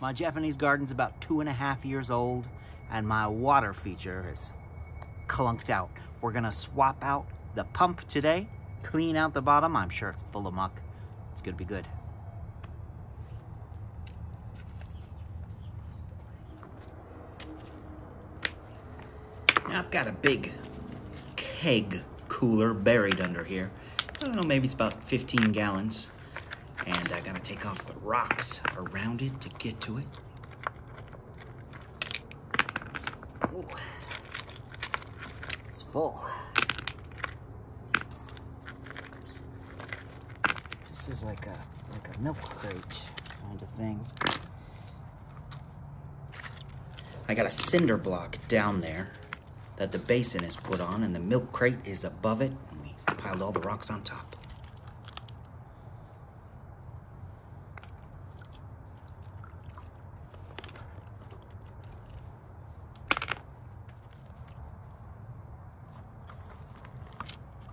My Japanese garden's about 2.5 years old, and my water feature is clunked out. We're gonna swap out the pump today, clean out the bottom. I'm sure it's full of muck. It's gonna be good. Now I've got a big keg cooler buried under here. I don't know, maybe it's about 15 gallons. And I gotta take off the rocks around it to get to it. Ooh. It's full. This is like a milk crate kind of thing. I got a cinder block down there that the basin is put on, and the milk crate is above it, and we piled all the rocks on top.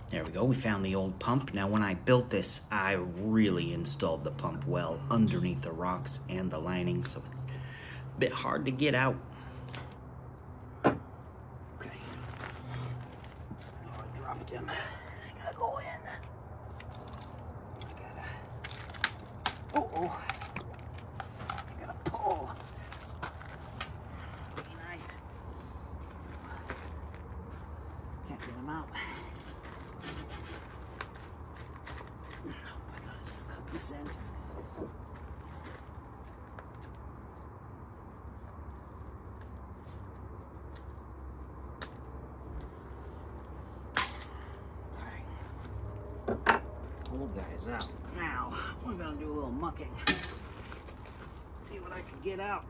There we go, we found the old pump. Now when I built this, I really installed the pump well underneath the rocks and the lining, so it's a bit hard to get out. Okay. Oh, I dropped him. I gotta go in. Oh. I gotta pull. Can't get him out. Descent. Okay. Old guy's out. Now we're gonna do a little mucking. See what I can get out.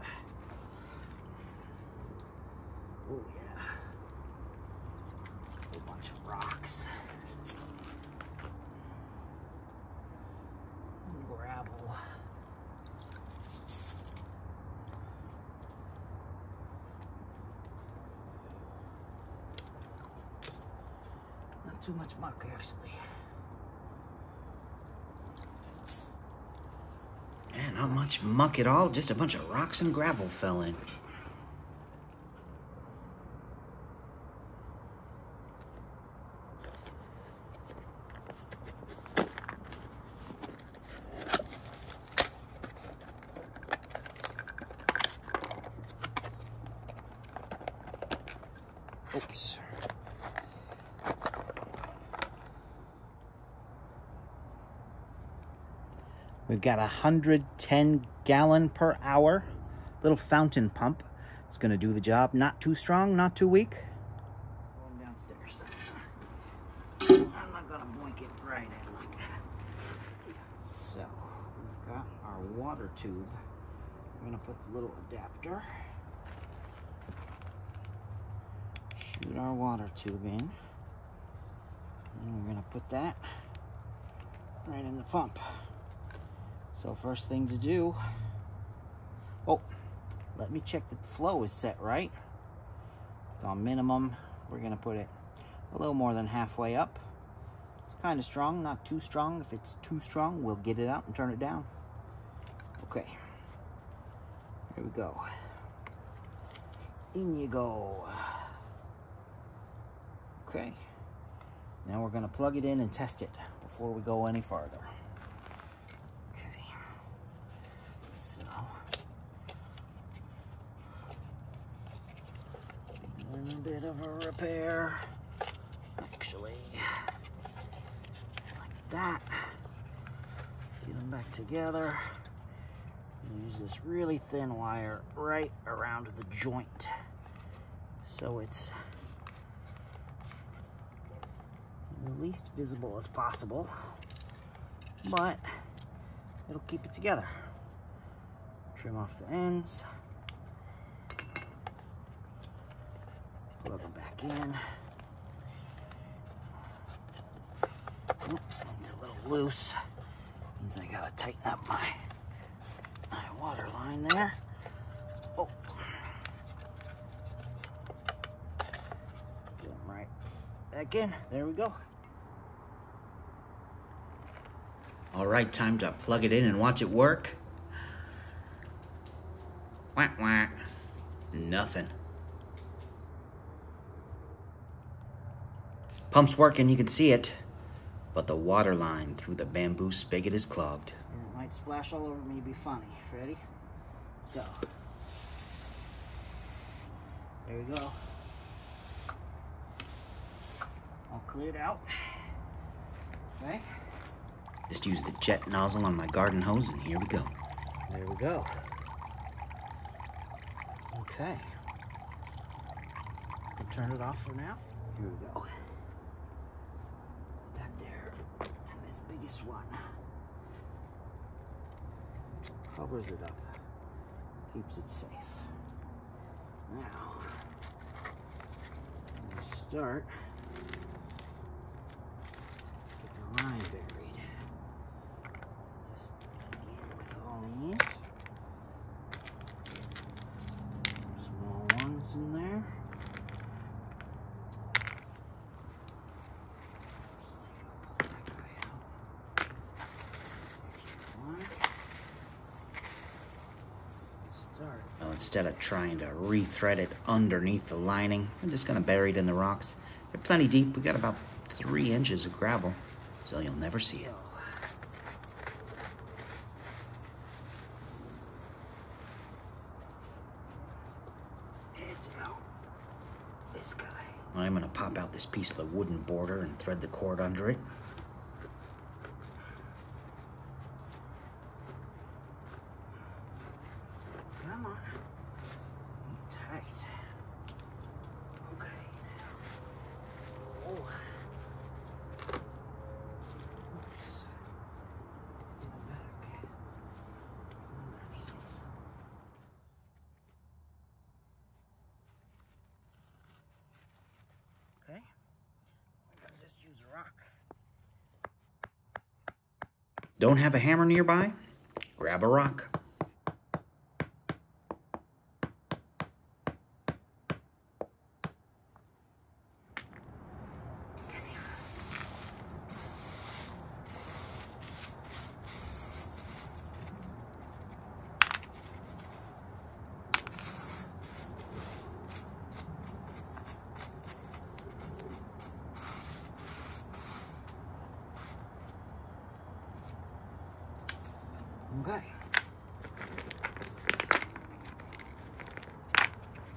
Oh yeah. A whole bunch of rocks. Gravel. Not too much muck, actually. Yeah, not much muck at all, just a bunch of rocks and gravel fell in. Oops. We've got a 110 gallon per hour little fountain pump. It's gonna do the job. Not too strong, not too weak. Going downstairs. I'm not gonna boink it right in like that. So we've got our water tube. I'm gonna put the little adapter. Shoot our water tube in, and we're gonna put that right in the pump. So first thing to do, oh, let me check that the flow is set right. It's on minimum. We're gonna put it a little more than halfway up. It's kind of strong, not too strong. If it's too strong, we'll get it out and turn it down. Okay, here we go. In you go. Okay, now we're gonna plug it in and test it before we go any farther. Okay, so a little bit of a repair, actually, like that. Get them back together. Use this really thin wire right around the joint, so it's the least visible as possible, but it'll keep it together. Trim off the ends, plug them back in. Oh, it's a little loose, means I gotta tighten up my water line there. Oh, get them right back in. There we go. All right, time to plug it in and watch it work. Wah, wah. Nothing. Pump's working, you can see it. But the water line through the bamboo spigot is clogged. And it might splash all over me, be funny. Ready? Go. There you go. All cleared out. Okay. Just use the jet nozzle on my garden hose and here we go. There we go. Okay. I'll turn it off for now. Here we go. That there. And this biggest one. Covers it up. Keeps it safe. Now, we'll start getting the line buried. Just begin with all these. Some small ones in there. Pull that guy out. One. Well, instead of trying to re-thread it underneath the lining, I'm just going to bury it in the rocks. They're plenty deep. We got about 3 inches of gravel, so you'll never see it. This guy. I'm going to pop out this piece of the wooden border and thread the cord under it. Come on. He's tight. Okay. Oh. Oops. Let's get him back. Underneath. Okay. We're gonna just use a rock. Don't have a hammer nearby? Grab a rock. Okay.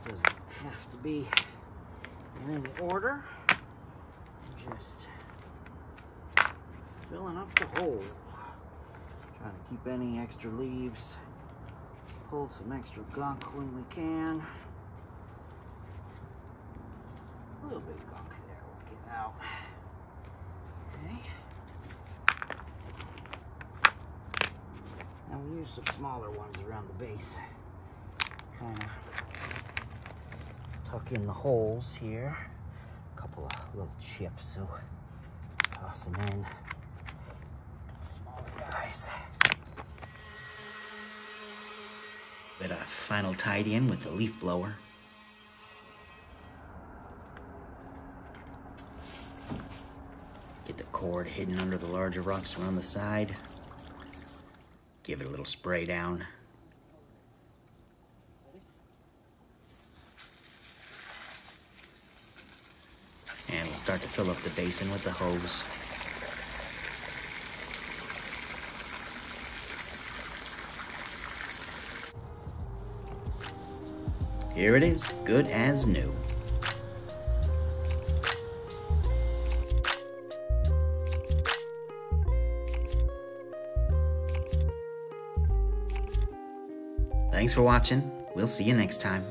Doesn't have to be in any order. Just filling up the hole. Trying to keep any extra leaves. Pull some extra gunk when we can. A little bit of gunk there will get out. Okay. And we'll use some smaller ones around the base. Kind of tuck in the holes here. A couple of little chips, so toss them in. Get the smaller guys. Bit of final tidy in with the leaf blower. Get the cord hidden under the larger rocks around the side. Give it a little spray down. And we'll start to fill up the basin with the hose. Here it is, good as new. Thanks for watching. We'll see you next time.